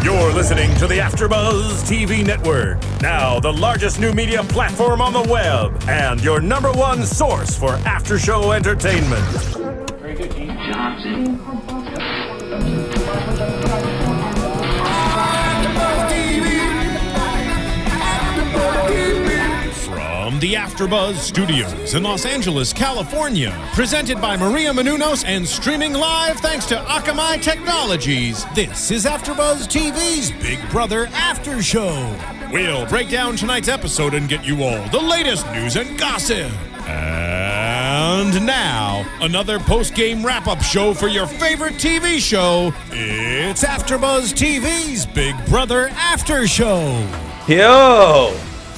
You're listening to the AFTERBUZZ TV network, now the largest new media platform on the web, and your #1 source for after-show entertainment. Very good, Keith Johnson. From the AFTERBUZZ Studios in Los Angeles, California, presented by Maria Menounos and streaming live thanks to Akamai Technologies, this is AFTERBUZZ TV's Big Brother After Show. We'll break down tonight's episode and get you all the latest news and gossip. And now, another post-game wrap-up show for your favorite TV show. It's AFTERBUZZ TV's Big Brother After Show. Yo!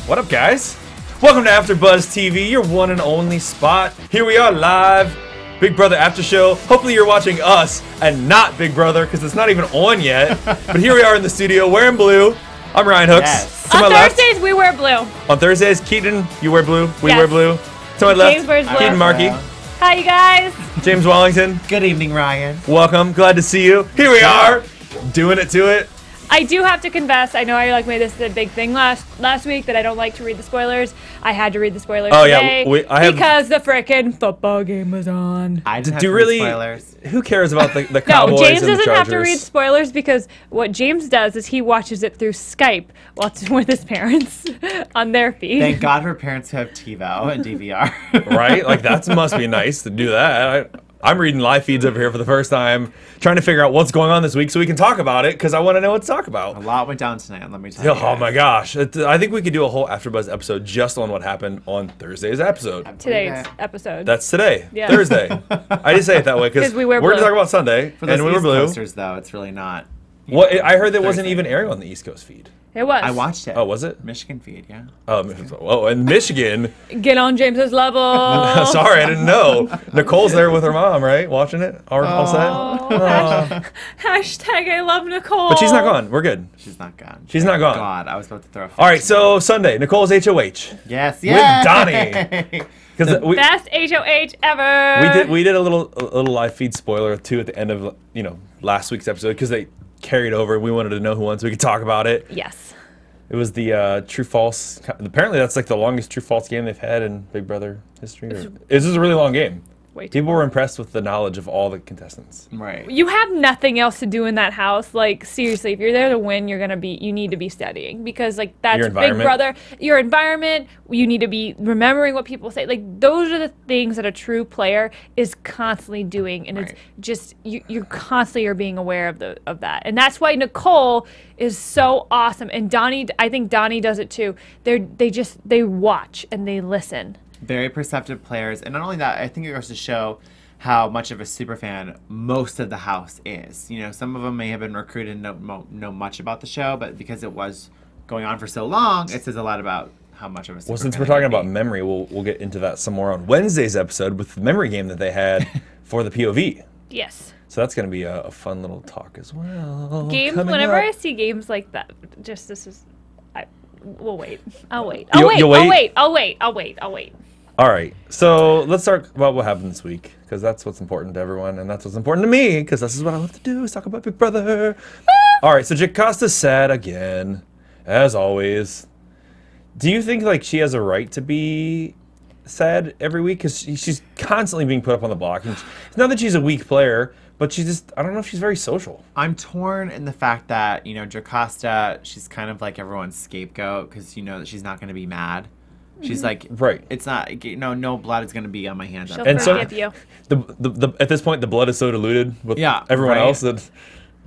What up, guys? Welcome to AFTERBUZZ TV, your one and only spot. Here we are live, Big Brother After Show. Hopefully you're watching us and not Big Brother, because it's not even on yet. But here we are in the studio wearing blue. I'm Ryan Hooks. Yes. To my On left, Thursdays, we wear blue. on Thursdays, Keetin, you wear blue, we Yes. wear blue. To my left, James wears blue. Keetin Marchi, Hi, you guys. James Wallington. Good evening, Ryan. Welcome, glad to see you. Here we are, doing it to it. I do have to confess, I know I made this a big thing last week that I don't like to read the spoilers. I had to read the spoilers today because the frickin' football game was on. I didn't have Do to really? read spoilers. Who cares about the No, Cowboys James and the doesn't have to Chargers? read spoilers because what James does is he watches it through Skype while it's with his parents on their feed. Thank God for parents who have TiVo and DVR. Right? Like, that must be nice to do that. I'm reading live feeds over here for the first time, trying to figure out what's going on this week so we can talk about it, because I want to know what to talk A about. lot went down tonight, let me tell you. Oh my gosh. I think we could do a whole AfterBuzz episode just on what happened on Thursday's episode. Today's episode. That's today. Yeah. Thursday. I just say it that way because 'Cause we wear we're going to blue. talk about Sunday, For those and we were East blue. Coasters, though, it's really not. Well, I heard that wasn't Thursday. even airing on the East Coast feed. It was. I watched it. Oh, was it? Michigan feed, yeah. Oh, and Michigan. Get on James's level. Sorry, I didn't know. Nicole's there with her mom, right? Watching it? All set? Oh, hashtag I love Nicole. But she's not gone. We're good. She's not gone. She's not gone. God, I was about to throw a All right, so Sunday, Nicole's HOH. Yes, With yes. Donnie. Because we Best HOH ever. did a little live feed spoiler too at the end of last week's episode because they carried over. We wanted to know who won so we could talk about it. Yes. It was the true false. Apparently that's like the longest true false game they've had in Big Brother history. This is a really long game. Way too People were impressed with the knowledge of all the contestants. Right. You have nothing else to do in that house. Like, seriously, if you're there to win, you need to be studying because, like, that's Your Big environment. Brother. Your environment, you need to be remembering what people say. Like, those are the things that a true player is constantly doing. And Right. it's just, you constantly are being aware of that. And that's why Nicole is so awesome. And Donnie, I think Donnie does it too. They watch and they listen. Very perceptive players. And not only that, I think it goes to show how much of a super fan most of the house is. You know, some of them may have been recruited and know much about the show, but because it was going on for so long, it says a lot about how much of a super Well, since fan we're they talking might about be. memory, we'll get into that some more on Wednesday's episode with the memory game that they had for the POV. Yes. So that's going to be a fun little talk as well. Games, coming whenever up. I see games like that, we'll wait. I'll wait. You'll wait? I'll wait. All right, so let's talk about what happened this week, because that's what's important to everyone, and that's what's important to me, because this is what I love to do, is talk about Big Brother. All right, so Jacosta's sad again, as always. Do you think, like, she has a right to be sad every week? Because she's constantly being put up on the block. And it's not that she's a weak player, but she just, I don't know if she's very social. I'm torn in the fact that, Jacosta, she's kind of like everyone's scapegoat because you know that she's not going to be mad. She's like, Right. It's not, no blood is going to be on my hands. She'll after And so- forgive you. At this point, the blood is so diluted with everyone right. else that...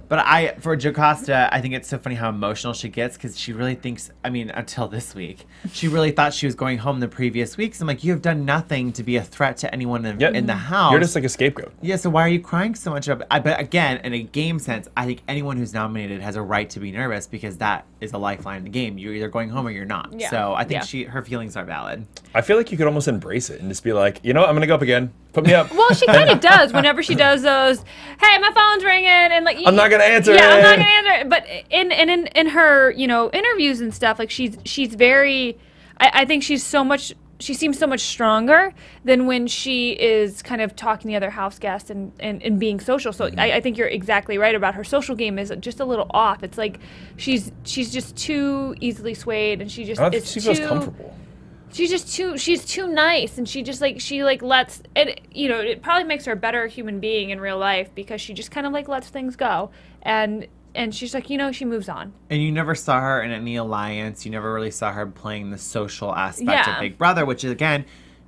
But for Jocasta, I think it's so funny how emotional she gets because she really thinks, until this week, she really thought she was going home the previous weeks. I'm like, you have done nothing to be a threat to anyone in the house. You're just like a scapegoat. Yeah, so why are you crying so much? But again, in a game sense, I think anyone who's nominated has a right to be nervous because that is a lifeline in the game. You're either going home or you're not. Yeah. So I think her feelings are valid. I feel like you could almost embrace it and just be like, you know what, I'm going to go up again. Put me up. Well, she kind of does whenever she does those. Hey, my phone's ringing, and like I'm not gonna answer Yeah, I'm it. not gonna answer it. But in her interviews and stuff, like she's very. I think she's so much she seems so much stronger than when she is kind of talking to the other house guests and being social. So I think you're exactly right about her social game is just a little off. It's like she's just too easily swayed, and she just I don't think she feels comfortable. She's too nice, and she lets it, it probably makes her a better human being in real life because she just kind of like lets things go, and she's like, she moves on. And you never saw her in any alliance. You never really saw her playing the social aspect of Big Brother, which is, again,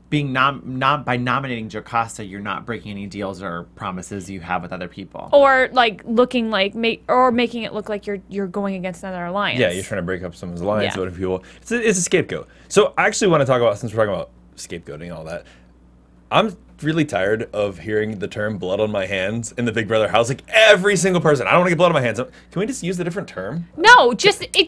being not by nominating Jocasta, you're not breaking any deals or promises you have with other people. Or like looking like making it look like you're going against another alliance. Yeah, you're trying to break up someone's alliance with other people. It's a scapegoat. So I actually want to talk about, since we're talking about scapegoating and all that, I'm really tired of hearing the term blood on my hands in the Big Brother house. Like, every single person, I don't want to get blood on my hands. Can we just use a different term? No,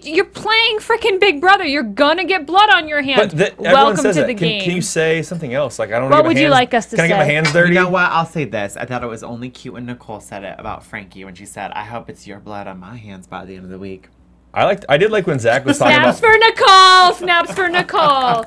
you're playing freaking Big Brother. You're gonna get blood on your hands. But Welcome to that. the game. Can you say something else? Like, I don't. What would you like us to say? Can I get my hands dirty? You know what? I'll say this. I thought it was only cute when Nicole said it about Frankie when she said, "I hope it's your blood on my hands by the end of the week." I did like when Zach was talking about. Snaps for Nicole. Snaps for Nicole.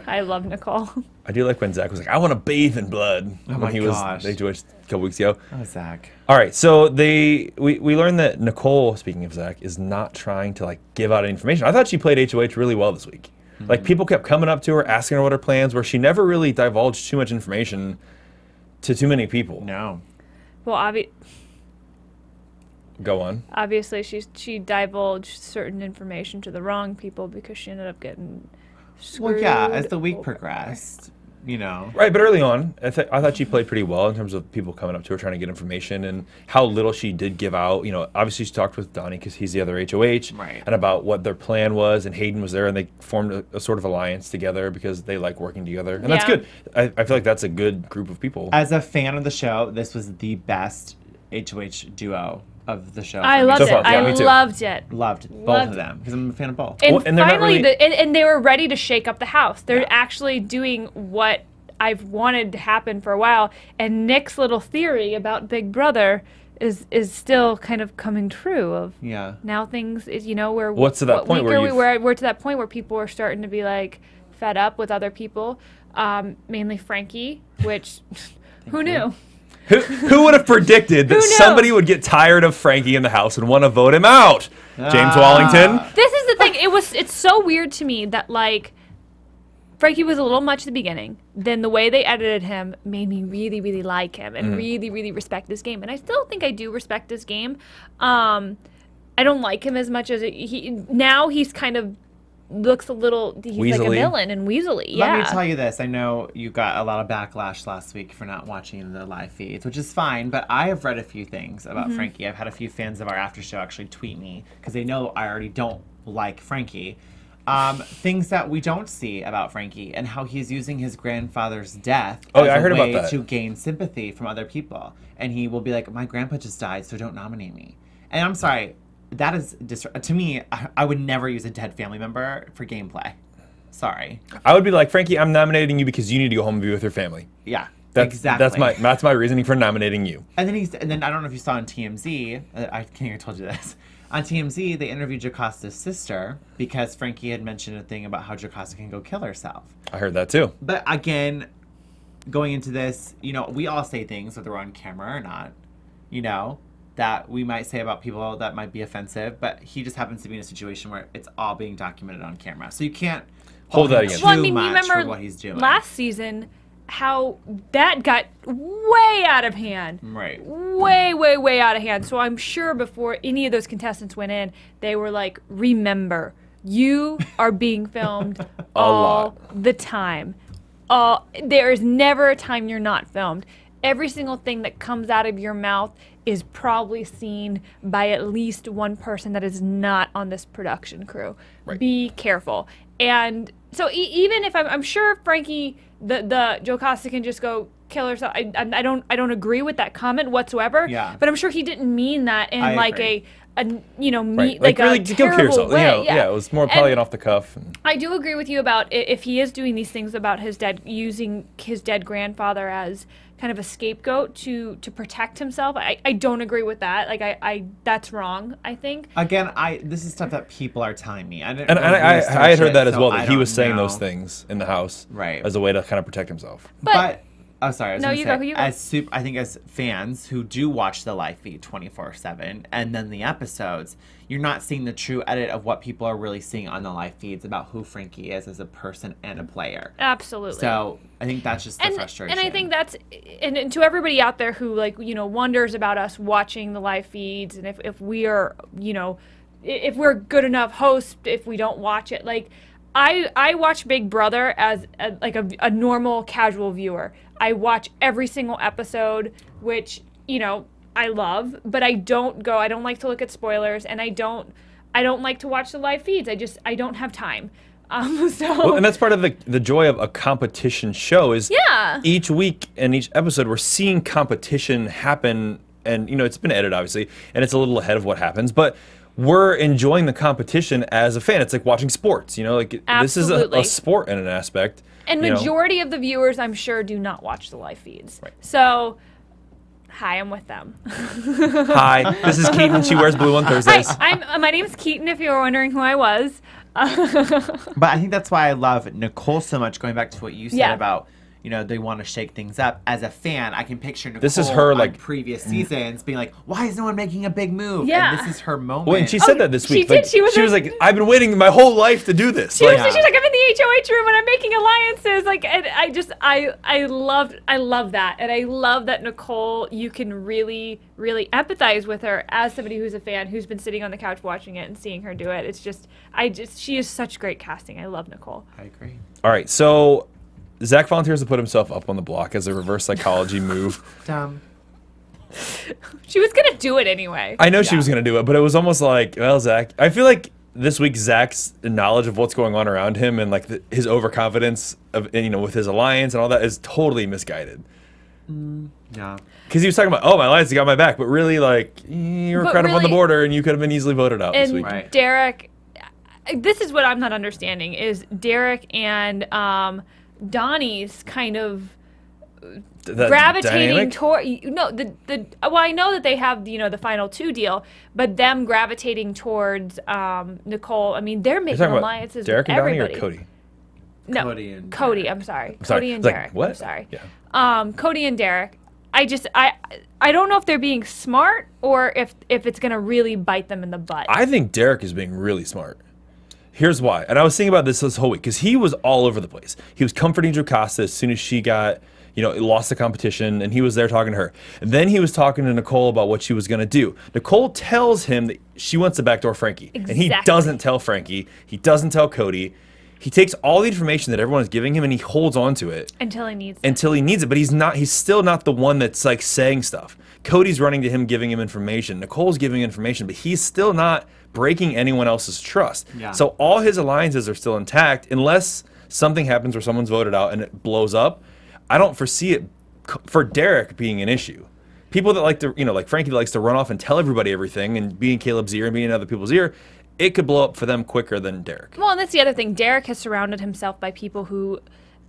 I love Nicole. I do like when Zach was like, "I want to bathe in blood." Oh when he gosh. was a couple weeks ago. Oh, Zach. All right, so we learned that Nicole, speaking of Zach, is not trying to like give out information. I thought she played HOH really well this week. Like, people kept coming up to her, asking her what her plans were. She never really divulged too much information to too many people. No. Well, Go on. obviously she divulged certain information to the wrong people because she ended up getting screwed. Well, yeah, as the week progressed, Right, but early on, I thought she played pretty well in terms of people coming up to her trying to get information and how little she did give out. Obviously she talked with Donnie because he's the other HOH, Right. and about what their plan was, and Hayden was there, and they formed a sort of alliance together because they like working together, and that's Yeah. good. I feel like that's a good group of people. As a fan of the show, this was the best HOH duo of the show. I for me. loved So it. far, yeah, I me too. loved it. Loved both Loved of them because I'm a fan of both. And Well, and they're not finally, really- and they were ready to shake up the house. They're Yeah. actually doing what I've wanted to happen for a while. And Nick's little theory about Big Brother is still kind of coming true. Of Yeah. now things is we're What's to that point week where are we? you've- We're to that point where people are starting to be like fed up with other people, mainly Frankie, which who knew? Who would have predicted that Who knew? somebody would get tired of Frankie in the house and want to vote him out? James Wallington. This is the thing. It's so weird to me that like Frankie was a little much at the beginning. Then the way they edited him made me really, really like him and really, really respect this game. And I still think I do respect this game. I don't like him as much as now he's kind of looks a little he's like a Weaselly. villain and weaselly. Yeah. Let me tell you this. I know you got a lot of backlash last week for not watching the live feeds, which is fine, but I have read a few things about Frankie. I've had a few fans of our after show actually tweet me because they know I already don't like Frankie. Things that we don't see about Frankie and how he's using his grandfather's death Oh, as yeah, I a heard about way that. to gain sympathy from other people. And he will be like, "My grandpa just died, so don't nominate me." And I'm sorry, that is to me. I would never use a dead family member for gameplay. Sorry. I would be like, "Frankie, I'm nominating you because you need to go home and be with your family." Yeah. That's, exactly. That's my reasoning for nominating you. And then I don't know if you saw on TMZ. I can't even told you this. On TMZ, they interviewed Jocasta's sister because Frankie had mentioned a thing about how Jocasta can go kill herself. I heard that too. But again, going into this, we all say things whether we're on camera or not. That we might say about people that might be offensive, but he just happens to be in a situation where it's all being documented on camera. So you can't Hold that him against too Well, I mean, you much remember for what he's doing. last season how that got way out of hand. Right. Way, way, way out of hand. So I'm sure before any of those contestants went in, they were like, remember, you are being filmed all the time. There is never a time you're not filmed. Every single thing that comes out of your mouth is probably seen by at least one person that is not on this production crew. Right. Be careful. And so even if I'm sure Frankie, the Jocasta can just go kill herself. I don't agree with that comment whatsoever. Yeah. But I'm sure he didn't mean that in I like agree. Right. like really a to kill terrible yourself. way. Yeah, it was more probably And an off the cuff. I do agree with you about if he is doing these things about his using his dead grandfather as kind of a scapegoat to protect himself. I don't agree with that. Like I that's wrong, I think. Again, this is stuff that people are telling me. I had heard that as well, that he was saying know. those things in the house Right. as a way to kind of protect himself. But oh, sorry. I was No, gonna you say, go, you go. I think as fans who do watch the live feed 24/7 and then the episodes, you're not seeing the true edit of what people are really seeing on the live feeds about who Frankie is as a person and a player. Absolutely. So I think that's just the frustration. And I think that's, and to everybody out there who wonders about us watching the live feeds and if we are, if we're good enough hosts if we don't watch it. Like, I watch Big Brother as a normal casual viewer. I watch every single episode, which, I love, but I don't like to look at spoilers, and I don't like to watch the live feeds. I don't have time. Well, and that's part of the joy of a competition show is each week and each episode we're seeing competition happen, and it's been edited obviously, and it's a little ahead of what happens, but we're enjoying the competition as a fan. It's like watching sports, this is a sport in an aspect. And majority of the viewers, I'm sure, do not watch the live feeds. Right. So, hi, I'm with them. Hi, this is Keetin. She wears blue on Thursdays. Hi, my name is Keetin, if you were wondering who I was. But I think that's why I love Nicole so much, going back to what you said about, they want to shake things up. As a fan, I can picture Nicole this is her, on previous seasons being like, why is no one making a big move? Yeah. And this is her moment. Well, and she said that this week. She did. She was like, I've been waiting my whole life to do this. She's like, I'm in the HOH room and I'm making alliances. Like, and I love that. And I love that Nicole, you can really, really empathize with her as somebody who's a fan, who's been sitting on the couch watching it and seeing her do it. It's just, she is such great casting. I love Nicole. I agree. All right, so Zach volunteers to put himself up on the block as a reverse psychology move. Dumb. She was going to do it anyway. I know she was going to do it, but it was almost like, well, Zach, I feel like this week Zach's knowledge of what's going on around him and like his overconfidence of with his alliance and all that is totally misguided. Yeah. Because he was talking about, my alliance got my back, but really, like, you were kind of on the border and you could have been easily voted out this week. Right. Derek, this is what I'm not understanding, is Derek and Donnie's kind of gravitating toward well, I know that they have the final 2 deal, but them gravitating towards Nicole. I mean, they're making alliances Derek with and Donnie everybody. or Cody? No, Cody. I'm sorry. I'm sorry. Cody and Like, Derek. what? I'm sorry. Yeah. Cody and Derek. I don't know if they're being smart or if it's gonna really bite them in the butt. I think Derek is being really smart. Here's why. And I was thinking about this whole week because he was all over the place. He was comforting Jocasta as soon as she got, lost the competition, and he was there talking to her. And then he was talking to Nicole about what she was going to do. Nicole tells him that she wants to backdoor Frankie. Exactly. And he doesn't tell Frankie. He doesn't tell Cody. He takes all the information that everyone is giving him and he holds on to it. Until he needs it. But he's still not the one that's like saying stuff. Cody's running to him, giving him information. Nicole's giving information, but he's still not breaking anyone else's trust. Yeah. So all his alliances are still intact unless something happens where someone's voted out and it blows up. I don't foresee it for Derek being an issue. People that like to, like Frankie that likes to run off and tell everybody everything and be in Caleb's ear and be in other people's ear, it could blow up for them quicker than Derek. Well, and that's the other thing.是has surrounded himself by people who...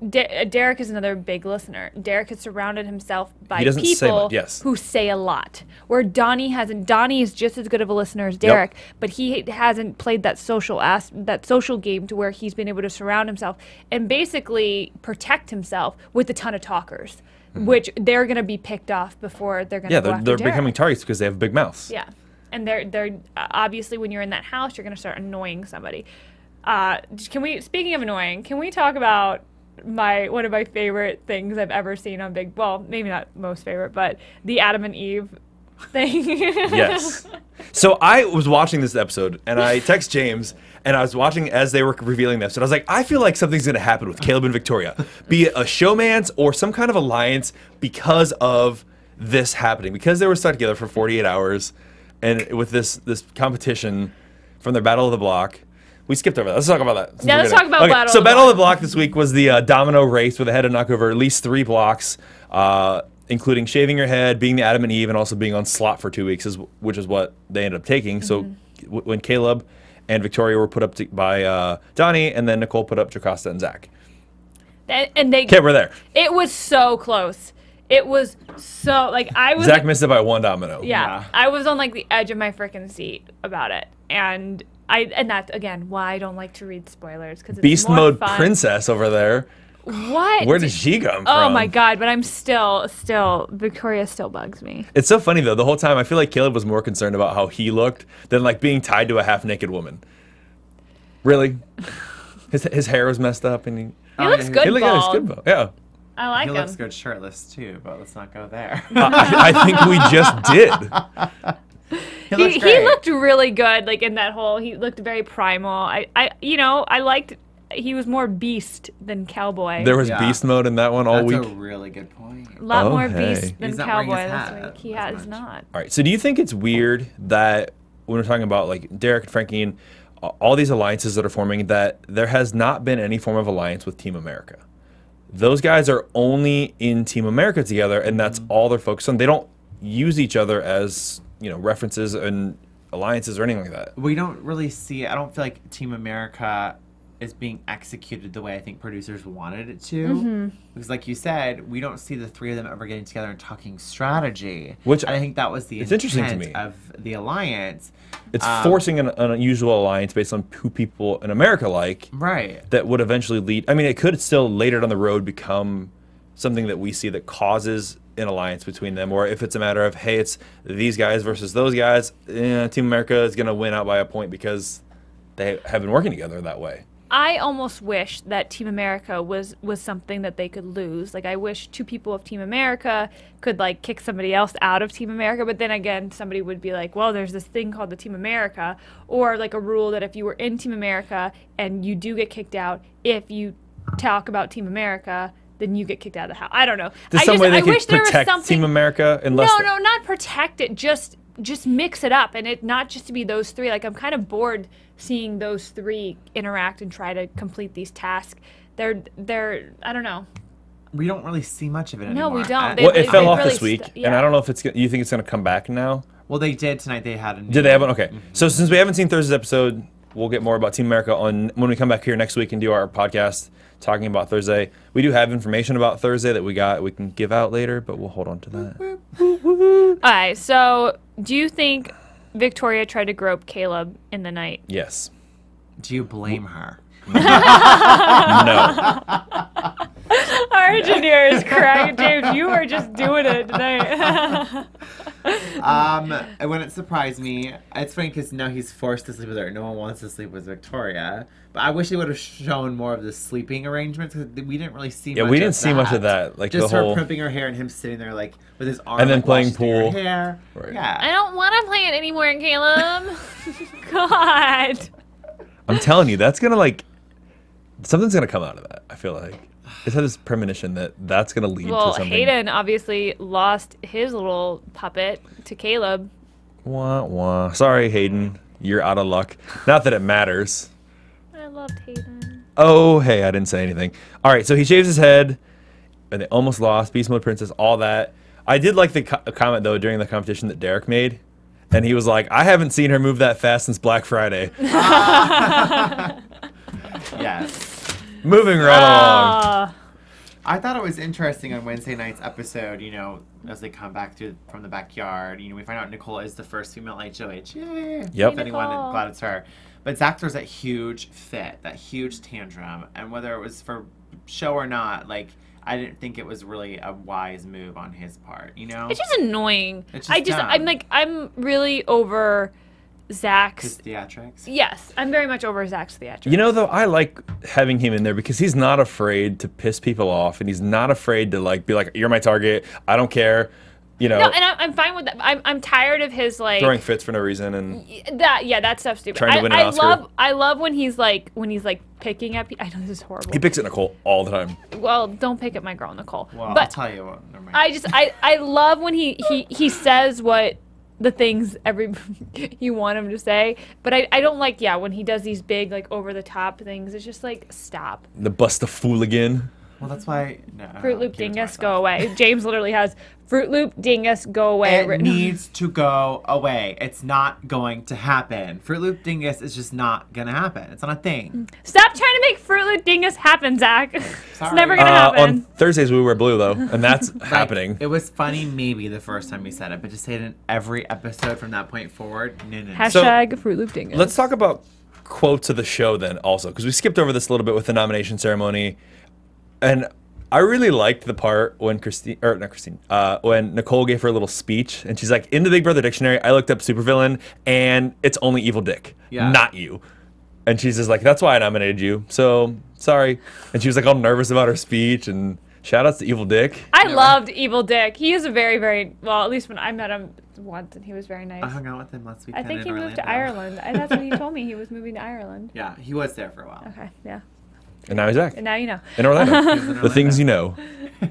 Derek is another big listener. Derek has surrounded himself by people who say a lot. Where Donnie hasn't. Donnie is just as good of a listener as Derek, but he hasn't played that social game to where he's been able to surround himself and basically protect himself with a ton of talkers, which they're going to be picked off before they're going to go after they're Derek. becoming targets because they have big mouths. Yeah, and they're obviously when you're in that house, you're going to start annoying somebody. Speaking of annoying, can we talk about one of my favorite things I've ever seen on maybe not most favorite, but the Adam and Eve thing. Yes. So I was watching this episode and I text James and I was watching as they were revealing this. And I was like, I feel like something's going to happen with Caleb and Victoria, be it a showmance or some kind of alliance because of this happening, because they were stuck together for 48 hours and with this competition from their Battle of the Block. We skipped over that. Let's talk about that. Yeah, let's talk about Battle of the Block this week was the domino race where they had to knock over at least 3 blocks. including shaving your head, being the Adam and Eve, and also being on slot for 2 weeks, which is what they ended up taking. So when Caleb and Victoria were put up by Donnie, and then Nicole put up Jocasta and Zach. And they Okay, we're there. It was so close. It was so like I was. Zach missed it by 1 domino. Yeah, I was on like the edge of my freaking seat about it, and that's again why I don't like to read spoilers because Beast mode princess over there. What? Where did she come from? Oh my god! But I'm still Victoria still bugs me. It's so funny though. The whole time I feel like Caleb was more concerned about how he looked than like being tied to a half naked woman. Really, his hair was messed up and he looks good. He looks good bald. Yeah. I like him. He looks good shirtless too, but let's not go there. I think we just did. He looked really good, like in that whole. He looked very primal. I liked. He was more beast than cowboy. There was beast mode in that one all week. That's a really good point. A lot more beast than cowboy this week. He has not. All right. So do you think it's weird that when we're talking about like Derek and Frankie and all these alliances that are forming, that there has not been any form of alliance with Team America? Those guys are only in Team America together, and that's all they're focused on. They don't use each other as, references and alliances or anything like that. We don't really see. I don't feel like Team America is being executed the way I think producers wanted it to. Because like you said, we don't see the three of them ever getting together and talking strategy. Which I think that was the interesting to me. Of the alliance. It's forcing an unusual alliance based on who people in America like. Right. That would eventually lead. I mean, it could still later down the road become something that we see that causes an alliance between them. Or if it's a matter of, hey, it's these guys versus those guys, Team America is going to win out by a point because they have been working together that way. I almost wish that Team America was something that they could lose. Like, I wish two people of Team America could, like, kick somebody else out of Team America. But then again, somebody would be like, well, there's this thing called the Team America. Or, like, a rule that if you were in Team America and you do get kicked out, if you talk about Team America, then you get kicked out of the house. I don't know. There's some way they could protect Team America unless... No, not protect it. Just mix it up. And it not just to be those three. Like, I'm kind of bored seeing those three interact and try to complete these tasks. They're I don't know. We don't really see much of it anymore. No, we don't. Well, it fell off this week, and I don't know if you think it's going to come back now. Well, they did tonight. They had a new... Did they have one? Okay. So since we haven't seen Thursday's episode, we'll get more about Team America when we come back here next week and do our podcast talking about Thursday. We do have information about Thursday that we can give out later, but we'll hold on to that. All right. So, do you think Victoria tried to grope Caleb in the night? Yes. Do you blame her? No. Our engineer is crying. James, you are just doing it tonight. It wouldn't surprise me. It's funny because now he's forced to sleep with her. No one wants to sleep with Victoria. But I wish they would have shown more of the sleeping arrangements because we didn't really see. Yeah, we didn't see much of that. Like just the whole... her primping her hair and him sitting there like with his arm and then like, playing pool. Her hair. Right. Yeah. I don't want to play it anymore, Caleb. God. I'm telling you, that's gonna something's gonna come out of that. I feel like it's had this premonition that that's gonna lead to something. Well, Hayden obviously lost his little puppet to Caleb. Wah wah. Sorry, Hayden, you're out of luck. Not that it matters. I loved Hayden. Oh, hey, I didn't say anything. All right, so he shaves his head, and they almost lost. Beast Mode Princess, all that. I did like the comment, though, during the competition that Derek made. And he was like, I haven't seen her move that fast since Black Friday. Yes. Moving right along. I thought it was interesting on Wednesday night's episode, as they come back from the backyard, we find out Nicole is the first female HOH. Yay. Yep. If anyone, glad it's her. But Zach throws that huge fit, that huge tantrum. And whether it was for show or not, I didn't think it was really a wise move on his part, It's just annoying. It's just dumb. I'm really over Zach's... His theatrics? Yes, I'm very much over Zach's theatrics. Though, I like having him in there because he's not afraid to piss people off, and he's not afraid to, be like, you're my target, I don't care, No, and I'm fine with that. I'm tired of his, throwing fits for no reason and... that stuff's stupid. Trying to win an Oscar. I love when he's, picking at people. I know this is horrible. He picks at Nicole all the time. Well, don't pick at my girl, Nicole. Well, but I'll tell you what. Never mind. I love when he says what the things you want him to say, but I don't like when he does these big over the top things. It's just stop. The bust a fool again. Well, that's why. No, Fruit Loop keep it to Dingus, myself. go away. James literally has Fruit Loop Dingus, go away. It written. needs to go away. It's not going to happen. Fruit Loop Dingus is just not going to happen. It's not a thing. Stop trying to make Fruit Loop Dingus happen, Zach. It's Sorry. never gonna happen. On Thursdays we wear blue though, and that's Like, happening. It was funny maybe the first time we said it, but to say it in every episode from that point forward, no. Hashtag Fruit Loop Dingus. Let's talk about quotes of the show then also, because we skipped over this a little bit with the nomination ceremony, and I really liked the part when when Nicole gave her little speech, and she's like, in the Big Brother dictionary, I looked up supervillain, and it's only evil dick, not you. And she's just like, that's why I nominated you, so sorry. And she was like all nervous about her speech, and shout outs to Evil Dick. I loved Evil Dick. He is a very, very, well, at least when I met him once, and he was very nice. I hung out with him last I weekend. think he in moved to Orlando. Ireland. That's what he told me. He was moving to Ireland. Yeah, he was there for a while. Okay, yeah. And now he's back. And now you know. In Orlando. He was in The things you Orlando. know.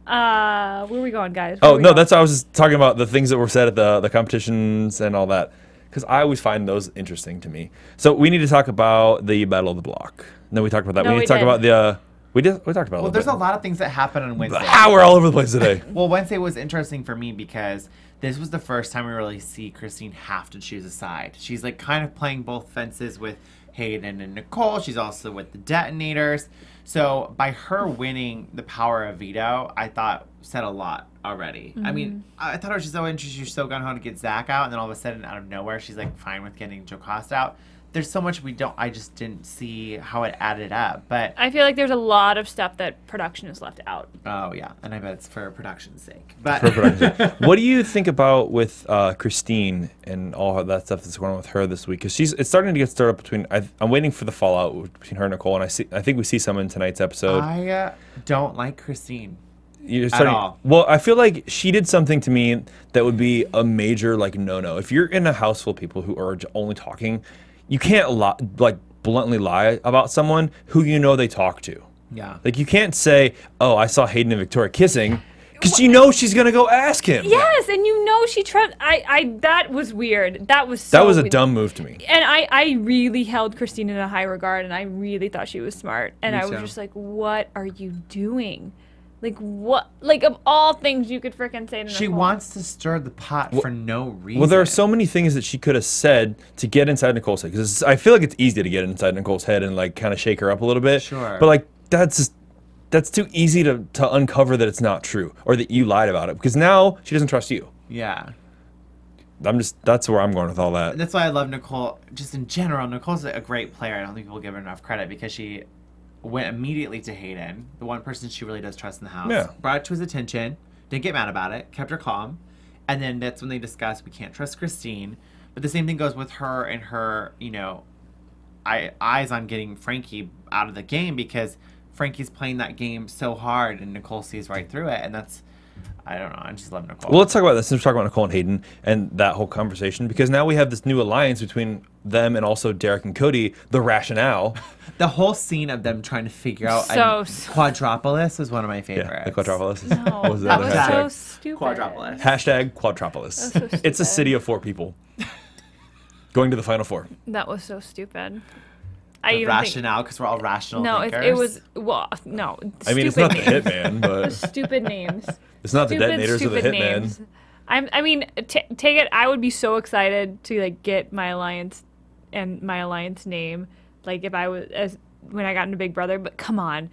Where are we going, guys? Where Oh, we no, going? that's what I was just talking about, the things that were said at the competitions and all that. Because I always find those interesting to me. So we need to talk about the Battle of the Block. No, we talked about that. No, we need we to talk didn't. about the... We talked about it Well, a little there's bit. a lot of things that happen on Wednesday. We're all over the place today. Well, Wednesday was interesting for me because this was the first time we really see Christine have to choose a side. She's like kind of playing both fences with Hayden and Nicole. She's also with the detonators. So by her winning the power of veto, I thought said a lot already. I mean, I thought it was just so interesting. She's so gung-ho to get Zach out, and then all of a sudden, out of nowhere, she's like fine with getting Joe Costa out. There's so much I just didn't see how it added up. But I feel like there's a lot of stuff that production has left out. oh yeah, and I bet it's for production's sake. But For production. What do you think about with Christine and all that stuff that's going on with her this week? Because it's starting to get stirred up between. I'm waiting for the fallout between her and Nicole, and I think we see some in tonight's episode. I don't like Christine. You're starting, all. Well, I feel like she did something to me that would be a major like no. If you're in a house full of people who are only talking, you can't bluntly lie about someone who you know they talk to. Yeah. Like you can't say, "Oh, I saw Hayden and Victoria kissing," because you know she's gonna go ask him. Yes, and you know she tried. That was weird. That was so That was a weird. dumb move to me. And I really held Christine in a high regard, and I really thought she was smart. And Me I was too. just like, what are you doing? Like, what? Like, of all things you could frickin' say to She Nicole. wants to stir the pot for no reason. Well, there are so many things that she could have said to get inside Nicole's head. Because I feel like it's easy to get inside Nicole's head and like kind of shake her up a little bit. Sure. But like that's too easy to uncover that it's not true or that you lied about it. Because now she doesn't trust you. Yeah. That's where I'm going with all that. That's why I love Nicole. Just in general, Nicole's a great player. I don't think people give her enough credit because she went immediately to Hayden, the one person she really does trust in the house. Yeah. Brought it to his attention. Didn't get mad about it. Kept her calm. And then that's when they discussed we can't trust Christine. But the same thing goes with her and her, eyes on getting Frankie out of the game because Frankie's playing that game so hard and Nicole sees right through it. And that's, I don't know. I just love Nicole. Well, let's talk about this. Let's talk about Nicole and Hayden and that whole conversation because now we have this new alliance between them and also Derek and Cody, the rationale. The whole scene of them trying to figure out So- Quadropolis was one of my favorites. Yeah, the Quadropolis. No, What was the that other was hashtag? so stupid. Quadropolis. Hashtag Quadropolis. That's so It's a stupid. city of 4 people going to the final 4. That was so stupid. The even rationale, because we're all rational no, thinkers. it was no. I mean, it's not the names. hitman, but Stupid names. it's not the Stupid, detonators or the stupid hitman. names. I mean, take it. I would be so excited to like get my alliance and my alliance name, like if I was when I got into Big Brother. But come on,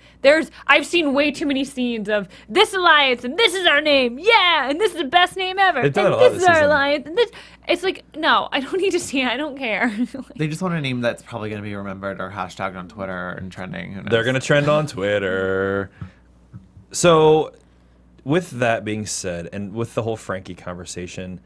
I've seen way too many scenes of this alliance and this is our name, yeah, and this is the best name ever, They've and done it a lot this this is our season. alliance, and this. It's like no, I don't need to see it. I don't care. They just want a name that's probably going to be remembered or hashtagged on Twitter and trending. Who knows? They're gonna trend on Twitter. So, with that being said, and with the whole Frankie conversation,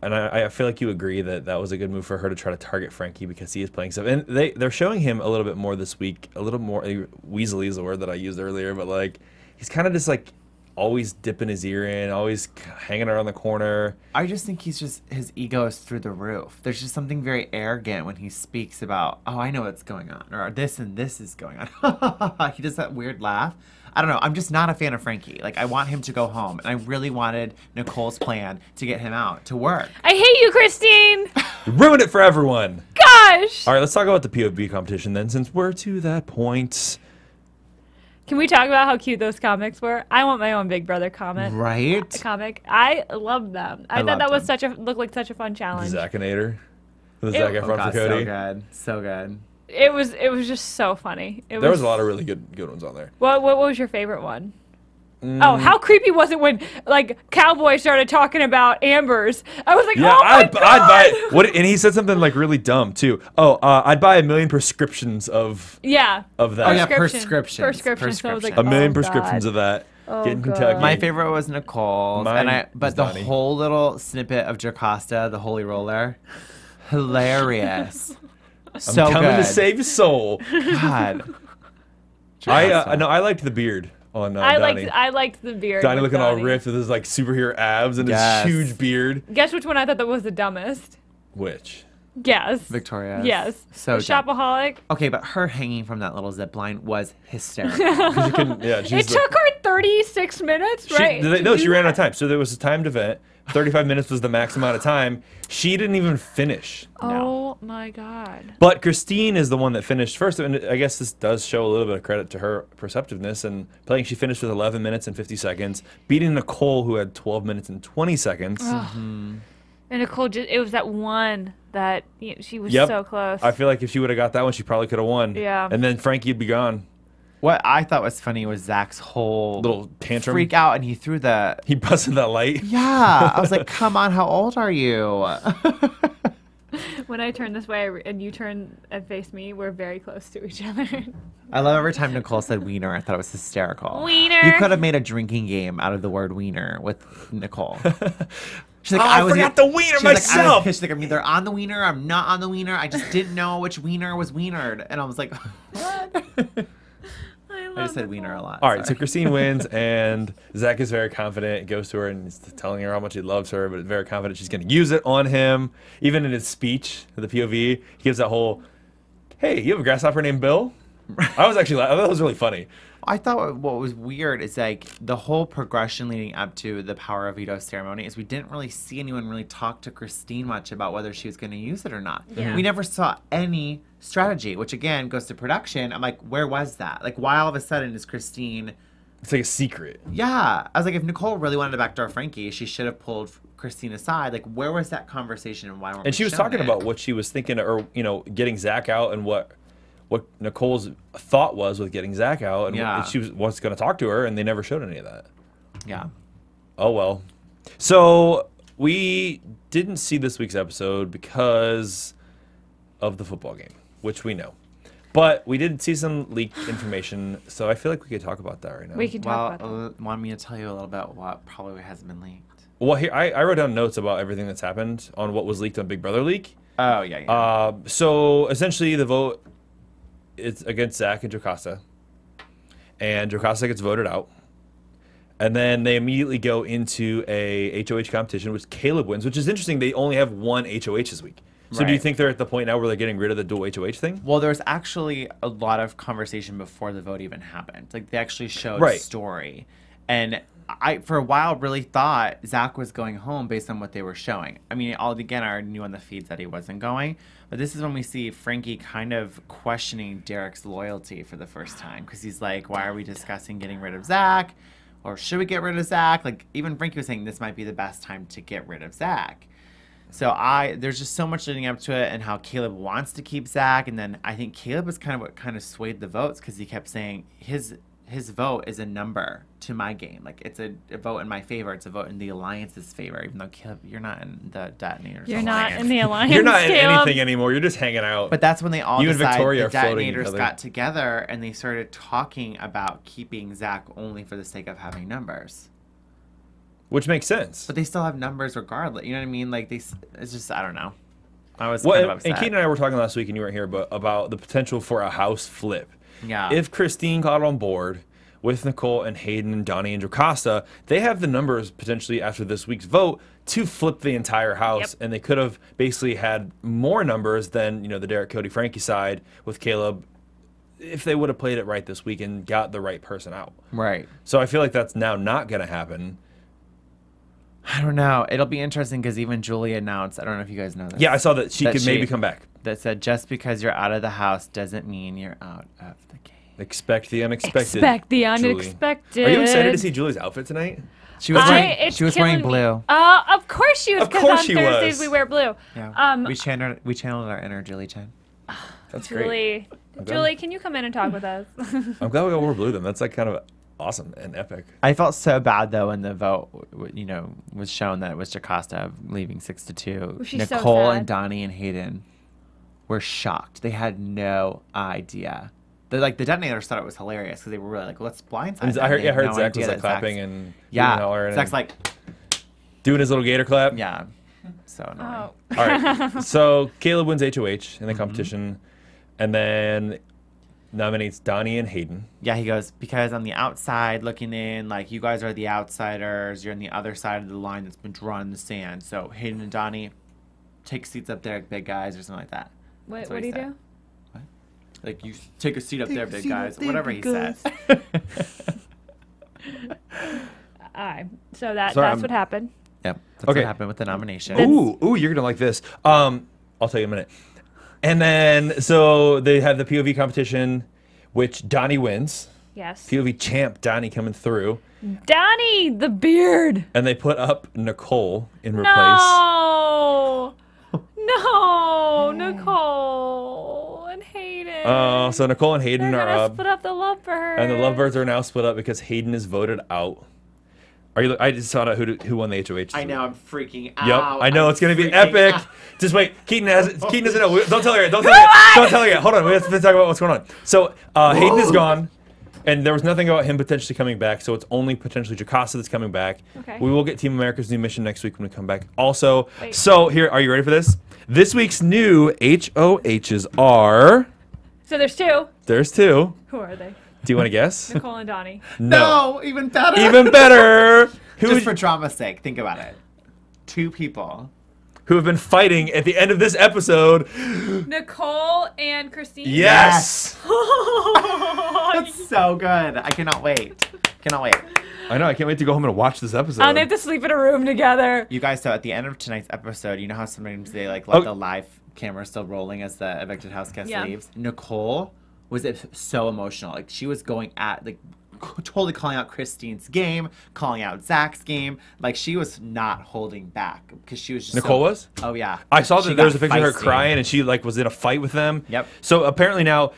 and I feel like you agree that that was a good move for her to try to target Frankie because he is playing stuff, and they're showing him a little bit more this week, a little more. Weaselly is the word that I used earlier, but like he's kind of just like always dipping his ear in, always hanging around the corner. I just think his ego is through the roof. There's just something very arrogant when he speaks about, oh, I know what's going on, or this and this is going on. He does that weird laugh. I don't know. I'm just not a fan of Frankie. Like, I want him to go home, and I really wanted Nicole's plan to get him out to work. I hate you, Christine. You ruined it for everyone. Gosh. All right, let's talk about the POV competition then, since we're to that point. Can we talk about how cute those comics were? I want my own Big Brother comic. Right? I love them. I thought that was looked like such a fun challenge. Zackinator. The Zac Efron for So Cody. good. So good. It was just so funny. There was a lot of really good ones on there. What was your favorite one? Oh, how creepy was it when like Cowboy started talking about Ambers? I was like, Yeah, oh my God! I'd buy it. What? And he said something like really dumb too. Oh, I'd buy 1 million prescriptions of Yeah. of that. Oh yeah, Prescriptions. prescriptions. So I was like, A million oh, prescriptions God. of that. Oh, Getting God. Kentucky. My favorite was Nicole's, Mine but was the Donnie. whole little snippet of Jocasta, the Holy Roller, hilarious. So I'm coming good. to save your soul. God. I liked the beard on Donnie. I liked the beard. Donnie with looking all Donnie. ripped with his like superhero abs and Yes. his huge beard. Guess which one I thought that was the dumbest? Which? Guess. Victoria. Yes. So The dumb. shopaholic. Okay, but her hanging from that little zip line was hysterical. You couldn't, yeah, It took her 36 minutes, right? She ran out of time. So there was a timed event. 35 minutes was the max amount of time. She didn't even finish. Oh my God. But Christine is the one that finished first, and I guess this does show a little bit of credit to her perceptiveness and playing. She finished with 11 minutes and 50 seconds, beating Nicole, who had 12 minutes and 20 seconds. And Nicole, it was that one that she was Yep. so close. I feel like if she would have got that one, she probably could have won. Yeah. And then Frankie'd be gone. What I thought was funny was Zach's whole Little tantrum. freak out, and he threw the. He busted that light. Yeah, I was like, "Come on, how old are you?" When I turn this way and you turn and face me, we're very close to each other. I love every time Nicole said wiener. I thought it was hysterical. Wiener. You could have made a drinking game out of the word wiener with Nicole. She's like, I forgot the wiener she's like, myself. She's like, I'm either on the wiener, I'm not on the wiener. I just didn't know which wiener was wienered. And I was like, what? I just said wiener a lot. All right, so sorry. Christine wins, and Zach is very confident. Goes to her and is telling her how much he loves her, but very confident she's going to use it on him. Even in his speech, the POV, he gives that whole, "Hey, you have a grasshopper named Bill?" I thought that was really funny. I thought what was weird is like the whole progression leading up to the Power of Veto ceremony is we didn't really see anyone really talk to Christine much about whether she was going to use it or not. Yeah. We never saw any strategy, which again goes to production. I'm like, where was that? Like, why all of a sudden is Christine? It's like a secret. Yeah, I was like, if Nicole really wanted to backdoor Frankie, she should have pulled Christine aside. Like, where was that conversation and why weren't And she we was shown talking it? about what she was thinking, or getting Zach out, and what Nicole's thought was with getting Zach out, and Yeah. she was going to talk to her, and they never showed any of that. Yeah. Oh well. So we didn't see this week's episode because of the football game, which we know. But we did see some leaked information, so I feel like we could talk about that right now. We can talk about Well, want me to tell you a little about what probably hasn't been leaked? Well, here I wrote down notes about everything that's happened on what was leaked on Big Brother Leak. Oh, yeah. So essentially, the vote is against Zach and Jocasta, and Jocasta gets voted out. And then they immediately go into a HOH competition, which Caleb wins, which is interesting. They only have one HOH this week. So do you Right. think they're at the point now where they're getting rid of the dual HOH thing? Well, there was actually a lot of conversation before the vote even happened. Like, they actually showed Right. story. And I, for a while, really thought Zach was going home based on what they were showing. I mean, I already knew on the feeds that he wasn't going. But this is when we see Frankie kind of questioning Derek's loyalty for the first time. Because he's like, why are we discussing getting rid of Zach? Or should we get rid of Zach? Like, even Frankie was saying this might be the best time to get rid of Zach. So there's just so much leading up to it, and how Caleb wants to keep Zach, and then I think Caleb was kind of what kind of swayed the votes, because he kept saying his vote is a number to my game. Like, it's a vote in my favor. It's a vote in the alliance's favor. Even though Caleb, you're not in the detonators. You're not alliance. in the alliance. You're not in Caleb. anything anymore. You're just hanging out. But that's when they all You and decided Victoria the are floating each detonators other. got together and they started talking about keeping Zach only for the sake of having numbers. Which makes sense. But they still have numbers regardless. You know what I mean? Like, it's just, I don't know. I was Well, kind of and upset. Keetin and I were talking last week, and you weren't here, but about the potential for a house flip. Yeah. If Christine got on board with Nicole and Hayden and Donnie and Jocasta, they have the numbers potentially after this week's vote to flip the entire house, Yep. and they could have basically had more numbers than the Derek, Cody, Frankie side with Caleb if they would have played it right this week and got the right person out. Right. So I feel like that's now not going to happen. I don't know. It'll be interesting because even Julie announced, I don't know if you guys know this. Yeah, I saw that she That could maybe come back. That said, just because you're out of the house doesn't mean you're out of the game. Expect the unexpected. Expect the Julie. unexpected. Are you excited to see Julie's outfit tonight? She was It's wearing killing blue. me. Of course she was, Of because course on she Thursdays was. we wear blue. Yeah. We channeled our inner Julie Chen. That's great. Julie, Julie, can you come in and talk with us? I'm glad we all wore blue then. That's like kind of awesome and epic. I felt so bad though when the vote, was shown that it was Jocasta leaving 6-2. She's so Nicole sad. and Donnie and Hayden were shocked. They had no idea. The detonators thought it was hilarious because they were really like, let's blindside. And them. I heard, They had no Zach idea was like that Zach's- clapping and Yeah, doing holler and Zach's like, doing his little gator clap. yeah, so annoying. Oh. All right. So Caleb wins HOH Mm-hmm. in the competition, and then nominates Donnie and Hayden. Yeah, he goes, because on the outside looking in, like, you guys are the outsiders. You're on the other side of the line that's been drawn in the sand. So Hayden and Donnie, take seats up there, big guys, or something like that. What That's do he you said. do? Like, you take a seat up there, big guys. there, Whatever big he says. Alright, so that's Sorry, I'm- what happened. Yep. That's Okay. what happened with the nomination. Ooh, you're gonna like this. I'll tell you in a minute. And then so they have the POV competition, which Donnie wins. Yes. POV champ Donnie coming through, Donnie, the beard. and they put up Nicole in replace. No. No, Nicole and Hayden. So Nicole and Hayden They're are gonna up, split up the lovebirds. and the lovebirds are now split up because Hayden is voted out. Are you? I just saw out who won the HOH. I know, I'm freaking out. Yep, I know I'm it's gonna be freaking epic. out. Just wait, Keetin doesn't know. Don't tell her yet. Don't tell her yet. Don't tell her yet. Hold on, we have to talk about what's going on. So Hayden is gone, and there was nothing about him potentially coming back. So it's only potentially Jocasta that's coming back. Okay. We will get Team America's new mission next week when we come back. Also, Wait. so here, are you ready for this? This week's new HOHs are. So there's two. There's two. Who are they? Do you want to guess? Nicole and Donnie. No, even better. Even better. Who Just for drama's sake, think about it. Two people. who have been fighting at the end of this episode? Nicole and Christine. Yes. That's so good. I cannot wait. Cannot wait. I know. I can't wait to go home and watch this episode. And they have to sleep in a room together. You guys, so at the end of tonight's episode, you know how sometimes they like let Oh. the live camera still rolling as the evicted house guest Yeah. leaves? Nicole was so emotional. Like, she was going at, like, totally calling out Christine's game, calling out Zach's game. Like, she was not holding back because she was just Nicole so, was? Oh yeah. I saw She that there was a got picture of her feisty. crying and she like was in a fight with them. Yep. So apparently now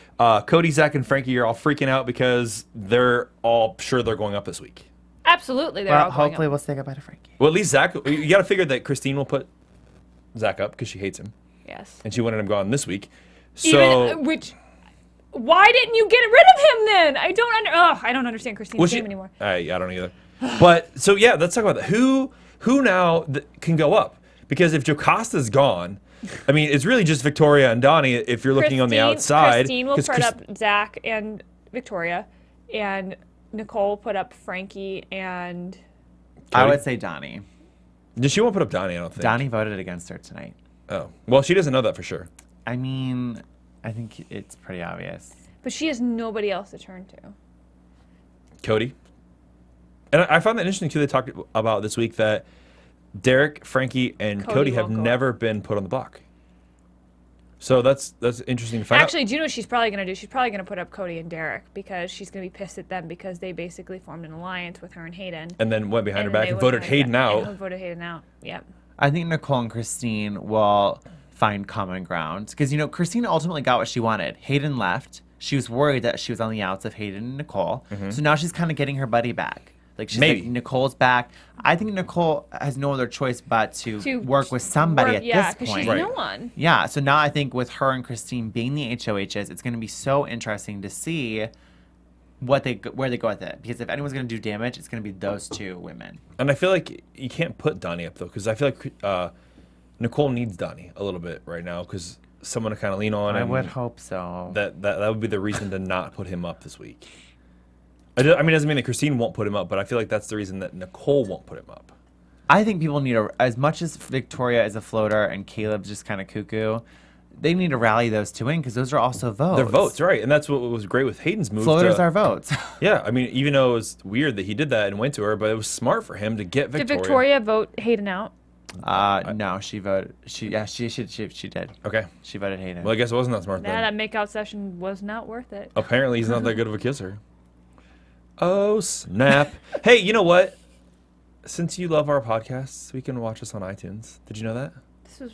Cody, Zach, and Frankie are all freaking out because they're all sure they're going up this week. Absolutely, they're Well, all going hopefully up. we'll say goodbye to Frankie. Well, at least Zach. You got to figure that Christine will put Zach up because she hates him Yes. and she wanted him gone this week. So Even, why didn't you get rid of him then? I don't understand Christine's well, game anymore. I don't either. But so yeah, let's talk about that. Who now can go up? Because if Jocasta's gone, I mean, it's really just Victoria and Donnie. If you're looking on the outside, Christine will 'cause put up Zach and Victoria, and Nicole put up Frankie and. I Cody? would say Donnie. She won't put up Donnie. I don't think. Donnie voted against her tonight. Oh well, she doesn't know that for sure. I mean, I think it's pretty obvious. But she has nobody else to turn to. Cody. And I found that interesting too. They talked about this week that Derek, Frankie, and Cody Cody have won't go never been put on the block. So that's interesting to find Actually, do you know what she's probably going to do? She's probably going to put up Cody and Derek because she's going to be pissed at them because they basically formed an alliance with her and Hayden. out. And then went behind her then back they and went voted behind her Hayden back out. and voted Hayden out. Yep. I think Nicole and Christine will find common ground because, you know, Christine ultimately got what she wanted. Hayden left. She was worried that she was on the outs of Hayden and Nicole. So now she's kind of getting her buddy back. Like, she's Maybe. like, Nicole's back. I think Nicole has no other choice but to work with somebody Work- at yeah, this 'cause point. she's Right. no one. Yeah, so now I think with her and Christine being the HOHs, it's going to be so interesting to see where they go with it. Because if anyone's going to do damage, it's going to be those two women. And I feel like you can't put Donnie up though, because I feel like Nicole needs Donnie a little bit right now, because someone to kind of lean on. I and would hope so. that would be the reason to not put him up this week. I mean, it doesn't mean that Christine won't put him up, but I feel like that's the reason that Nicole won't put him up. I think people need as much as Victoria is a floater and Caleb's just kind of cuckoo, they need to rally those two in because those are also votes. They're votes, right? And that's what was great with Hayden's move. Floaters are votes. Yeah, I mean, even though it was weird that he did that and went to her, but it was smart for him to get Victoria. Did Victoria vote Hayden out? No, she voted. She did. Okay. She voted Hayden. Well, I guess it wasn't that smart Nah, then. that makeout session was not worth it. Apparently, he's not that good of a kisser. Oh, snap. Hey, you know what? Since you love our podcasts, we can watch us on iTunes. Did you know that? This was,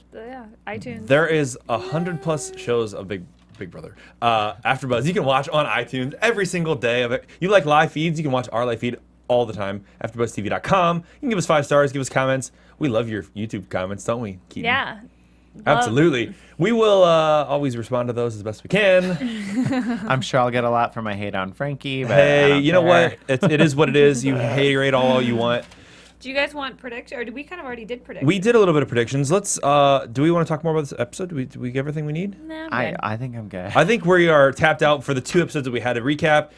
iTunes. There is 100+ shows of Big Brother. AfterBuzz, you can watch on iTunes every single day of it. You like live feeds? You can watch our live feed all the time. AfterBuzzTV.com. You can give us 5 stars, give us comments. We love your YouTube comments, don't we, Keetin? Yeah. Absolutely. We will always respond to those as best we can. I'm sure I'll get a lot for my hate on Frankie. But Hey, you know what? It is what it is. You haterade all you want. Do you guys want prediction, or did we kind of already did prediction? We did a little bit of predictions. Let's. Do we want to talk more about this episode? Do we get everything we need? Nah, I'm good. I think I'm good. I think we are tapped out for the 2 episodes that we had to recap.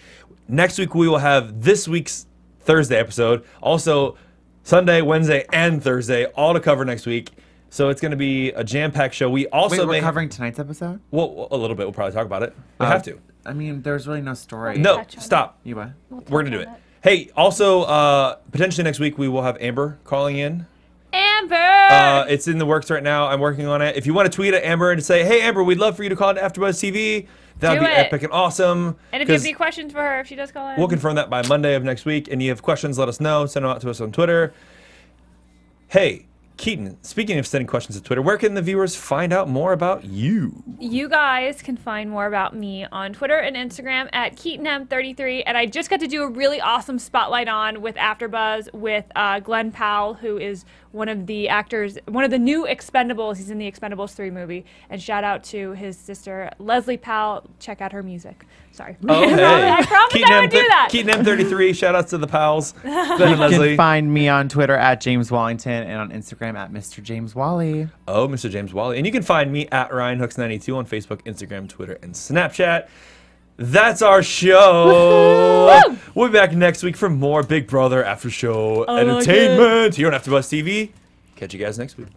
Next week we will have this week's Thursday episode. Also, Sunday, Wednesday, and Thursday, all to cover next week. So it's going to be a jam-packed show. We also Wait, we're covering tonight's episode? Well, a little bit. We'll probably talk about it. We have to. I mean, there's really no story. No, touch on stop. You what? We're going to do it. Hey, also, potentially next week we will have Amber calling in. Amber! It's in the works right now. I'm working on it. If you want to tweet at Amber and say, hey, Amber, we'd love for you to call into AfterBuzz TV, that would Do be it. epic and awesome. And if you have any questions for her, if she does call in. We'll confirm that by Monday of next week. And you have questions, let us know. Send them out to us on Twitter. Hey, Keetin, speaking of sending questions to Twitter, where can the viewers find out more about you? You guys can find more about me on Twitter and Instagram at KeetinM33. And I just got to do a really awesome spotlight on with AfterBuzz with Glenn Powell, who is one of the actors, one of the new Expendables. He's in the Expendables 3 movie. And shout out to his sister, Leslie Powell. Check out her music. Sorry. Oh, hey. I promised I would do that. Keetin M33, shout outs to the pals. Glenn and You Leslie. can find me on Twitter at James Wallington and on Instagram at Mr. James Wally. Oh, Mr. James Wally. And you can find me at RyanHooks92 on Facebook, Instagram, Twitter, and Snapchat. That's our show. We'll be back next week for more Big Brother after show entertainment here on AfterBuzz TV. Catch you guys next week.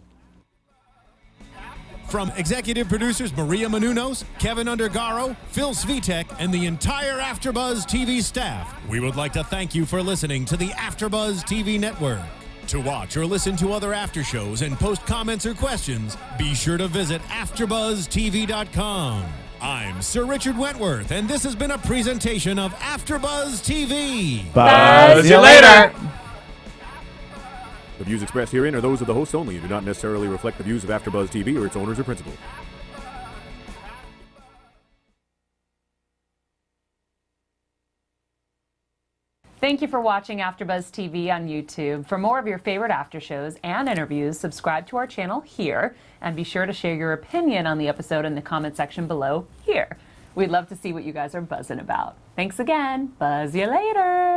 From executive producers Maria Menounos, Kevin Undergaro, Phil Svitek, and the entire AfterBuzz TV staff, we would like to thank you for listening to the AfterBuzz TV network. To watch or listen to other after shows and post comments or questions, be sure to visit AfterBuzzTV.com. I'm Sir Richard Wentworth, and this has been a presentation of AfterBuzz TV. Buzz you later. The views expressed herein are those of the hosts only and do not necessarily reflect the views of AfterBuzz TV or its owners or principals. Thank you for watching AfterBuzz TV on YouTube. For more of your favorite after shows and interviews, subscribe to our channel here, and be sure to share your opinion on the episode in the comment section below here. We'd love to see what you guys are buzzing about. Thanks again. Buzz you later.